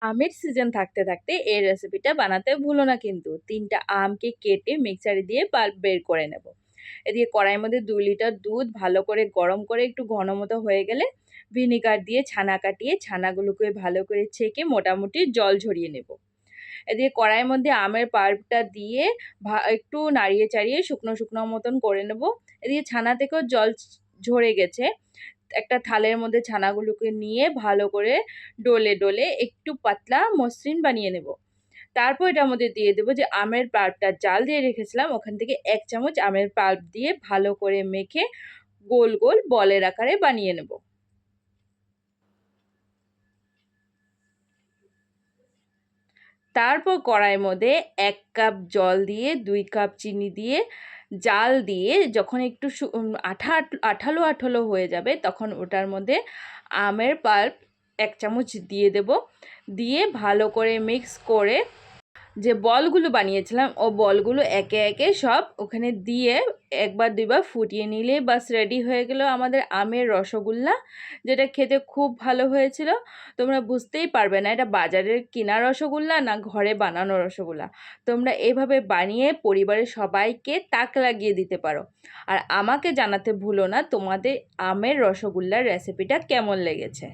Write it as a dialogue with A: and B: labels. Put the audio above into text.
A: আমের সিজন থাকতে থাকতে এই রেসিপিটা বানাতে ভুলো না কিন্তু। ৩টা আমকে কেটে মিক্সারে দিয়ে পাল্প বের করে নেব। এদিকে কড়াইয়ের মধ্যে ২ লিটার দুধ ভালো করে গরম করে একটু ঘন মতো হয়ে গেলে ভিনিগার দিয়ে ছানা কাটিয়ে ছানাগুলোকে ভালো করে ছেঁকে মোটামুটি জল ঝরিয়ে নেব। এদিকে কড়াইয়ের মধ্যে আমের পাল্পটা দিয়ে একটু নাড়িয়ে চাড়িয়ে শুকনো শুকনো মতন করে নেব। এদিকে ছানা থেকেও জল ঝরে গেছে। একটা থালের মধ্যে ছানাগুলোকে নিয়ে ভালো করে ডলে ডলে একটু পাতলা মসৃণ বানিয়ে নেব। তারপর এটার মধ্যে দিয়ে দেবো যে আমের পাল্পটা জাল দিয়ে রেখেছিলাম, ওখান থেকে ১ চামচ আমের পাল্প দিয়ে ভালো করে মেখে গোল গোল বলের আকারে বানিয়ে নেব। তারপর কড়াইয়ের মধ্যে ১ কাপ জল দিয়ে ২ কাপ চিনি দিয়ে জাল দিয়ে যখন একটু আঠালো আঠালো হয়ে যাবে তখন ওটার মধ্যে আমের পাল্প ১ চামচ দিয়ে দেব। দিয়ে ভালো করে মিক্স করে যে বলগুলো বানিয়েছিলাম ও বলগুলো একে একে সব ওখানে দিয়ে একবার দুইবার ফুটিয়ে নিলেই বাস রেডি হয়ে গেল আমাদের আমের রসগোল্লা, যেটা খেতে খুব ভালো হয়েছিল। তোমরা বুঝতেই পারবে না এটা বাজারের কিনা রসগোল্লা না ঘরে বানানো রসগোল্লা। তোমরা এভাবে বানিয়ে পরিবারের সবাইকে তাক লাগিয়ে দিতে পারো। আর আমাকে জানাতে ভুলো না তোমাদের আমের রসগোল্লার রেসিপিটা কেমন লেগেছে।